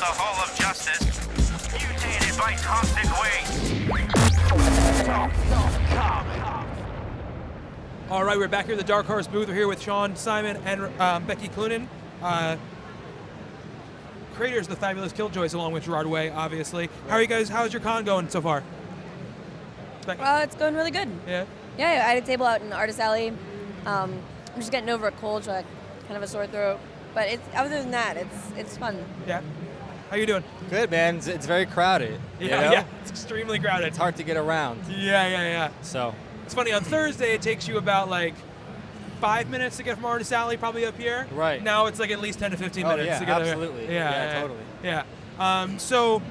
the Hall of Justice, mutated by cosmic waste. All right, we're back here at the Dark Horse booth. We're here with Shaun, Simon, and Becky Cloonan, creators of the Fabulous Killjoys, along with Gerard Way, obviously. How are you guys? How's your con going so far? Becky? It's going really good. Yeah? Yeah, I had a table out in the Artist Alley. I'm just getting over a cold, so I kind of a sore throat. But other than that, it's fun. Yeah. How you doing? Good, man. It's very crowded. Yeah, you know? yeah. It's extremely crowded. It's hard to get around. Yeah. So It's funny, on Thursday it takes you about like 5 minutes to get from Artist Alley probably up here. Right. Now it's like at least 10 to 15 minutes yeah, to get absolutely. there. Yeah, totally. Yeah. So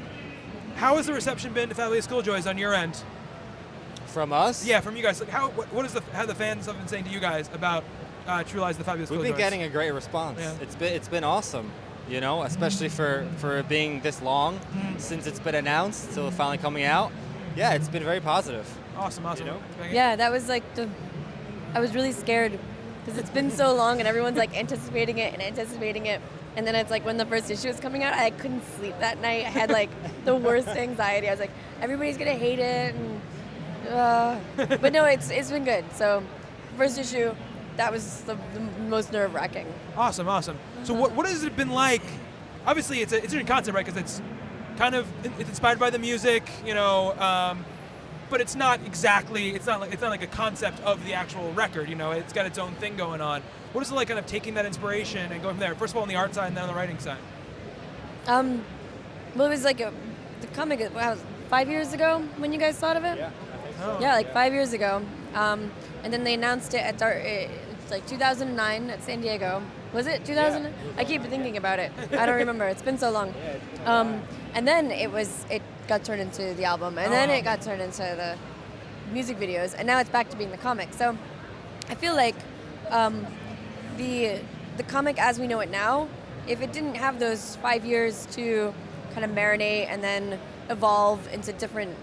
how has the reception been to Fabulous Killjoys on your end? from us, Yeah, from you guys. Like how the fans have been saying to you guys about True Lies the Fabulous we've Killjoys? been getting a great response. Yeah. It's been awesome. You know, especially for being this long since it's been announced till finally coming out. Yeah, it's been very positive. Awesome. You know? Yeah, that was like I was really scared because it's been so long and everyone's like anticipating it. And then it's like when the first issue was coming out, I couldn't sleep that night. I had like the worst anxiety. I was like, everybody's going to hate it. But no, it's been good. So first issue, that was the most nerve-wracking. Awesome. So what has it been like? Obviously, it's a new concept, right? Because it's kind of it's inspired by the music, you know, but it's not like a concept of the actual record. You know, it's got its own thing going on. What is it like, kind of taking that inspiration and going from there? First of all, on the art side, and then on the writing side. Well, it was like the comic. Wow, 5 years ago when you guys thought of it. Yeah, I think so. Yeah, like 5 years ago. And then they announced it at it's like 2009 at San Diego. Was it 2000? Yeah. I keep thinking about it. I don't remember. It's been so long. And then it got turned into the album, and then it got turned into the music videos, and now it's back to being the comic. So I feel like the comic as we know it now, if it didn't have those 5 years to kind of marinate and then evolve into different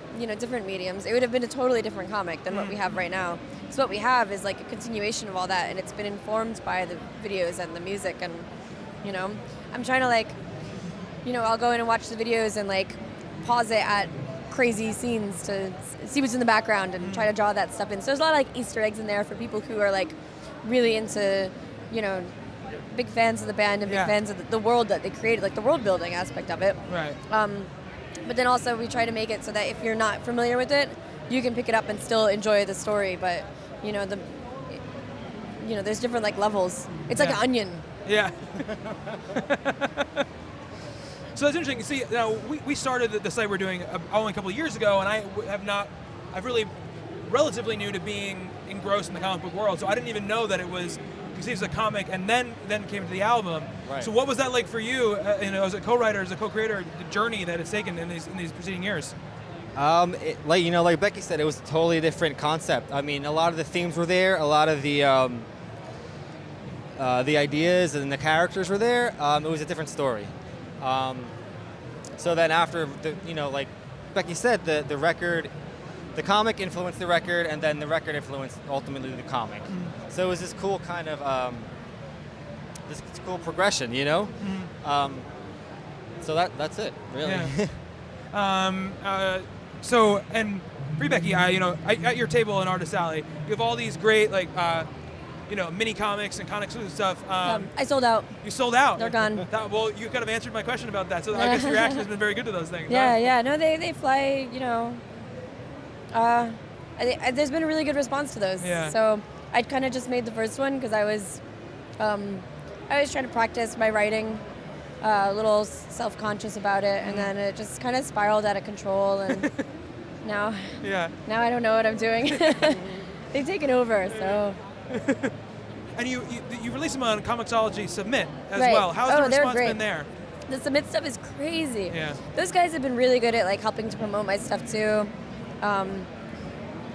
mediums, it would have been a totally different comic than what we have right now. So what we have is like a continuation of all that, and it's been informed by the videos and the music, and you know, I'm trying to like, you know, I'll go in and watch the videos and like pause it at crazy scenes to see what's in the background and try to draw that stuff in. So there's a lot of like Easter eggs in there for people who are like really into, you know, big fans of the band and big fans of the world that they created, like the world building aspect of it. Right. But then also we try to make it so that if you're not familiar with it, you can pick it up and still enjoy the story. But you know, there's different like levels. It's like an onion. Yeah. So that's interesting. See, now we started the site we're doing only a couple of years ago, and I've really relatively new to being engrossed in the comic book world, so I didn't even know that it was conceived as a comic and then came to the album. Right. So what was that like for you, as a co-writer, as a co-creator, the journey that it's taken in these preceding years? Like Becky said, it was a totally different concept. I mean, a lot of the themes were there, a lot of the ideas and the characters were there. It was a different story. So then after, like Becky said, the record, the comic influenced the record, and then the record influenced ultimately the comic. Mm-hmm. So it was this cool kind of, this cool progression, you know? Mm-hmm. So that's it, really. Yeah. So, and for you, Becky, at your table in Artist Alley, you have all these great, mini comics and comic exclusive stuff. I sold out. You sold out. They're gone. Well, you kind of answered my question about that, so I guess your reaction has been very good to those things. Yeah, right? yeah. No, they fly, there's been a really good response to those. Yeah. So I kind of just made the first one because I was trying to practice my writing, a little self-conscious about it, and then it just kind of spiraled out of control, and now I don't know what I'm doing. They've taken over, so. And you released them on Comixology Submit as right. well. How's the response been there? The Submit stuff is crazy. Yeah. Those guys have been really good at like helping to promote my stuff too.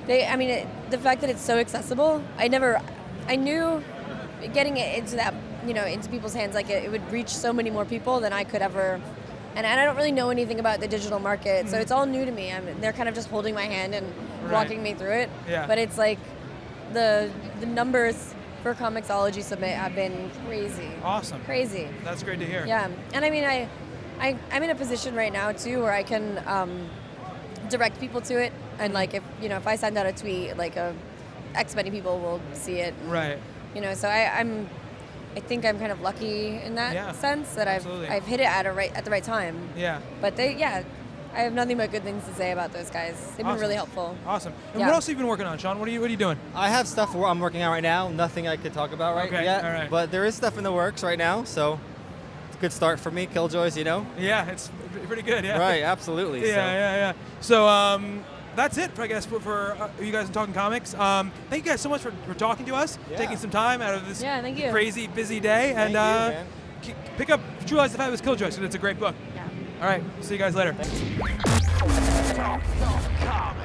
The fact that it's so accessible, I knew getting it into that, into people's hands, like it would reach so many more people than I could ever. And I don't really know anything about the digital market, so it's all new to me. They're kind of just holding my hand and walking me through it. Yeah. But it's like the numbers for Comixology Submit have been crazy. Awesome. Crazy. That's great to hear. Yeah. And I'm in a position right now too where I can direct people to it, and like if I send out a tweet, like X many people will see it. Right. So I think I'm kind of lucky in that sense that absolutely. I've hit it at the right time. Yeah. But I have nothing but good things to say about those guys. They've been really helpful. Awesome. And Yeah. what else have you been working on, Shaun? What are you doing? I have stuff I'm working on right now. Nothing I could talk about right yet. All right. But there is stuff in the works right now, so it's a good start for me. Killjoys, Yeah, it's pretty good. Yeah. Right, absolutely. Yeah. So that's it, I guess, for you guys in Talking Comics. Thank you guys so much for talking to us, taking some time out of this thank you. crazy, busy day. Thank you, and man. pick up True Lies of Fabulous Killjoys, because it's a great book. Yeah. All right, see you guys later. Talk Comics.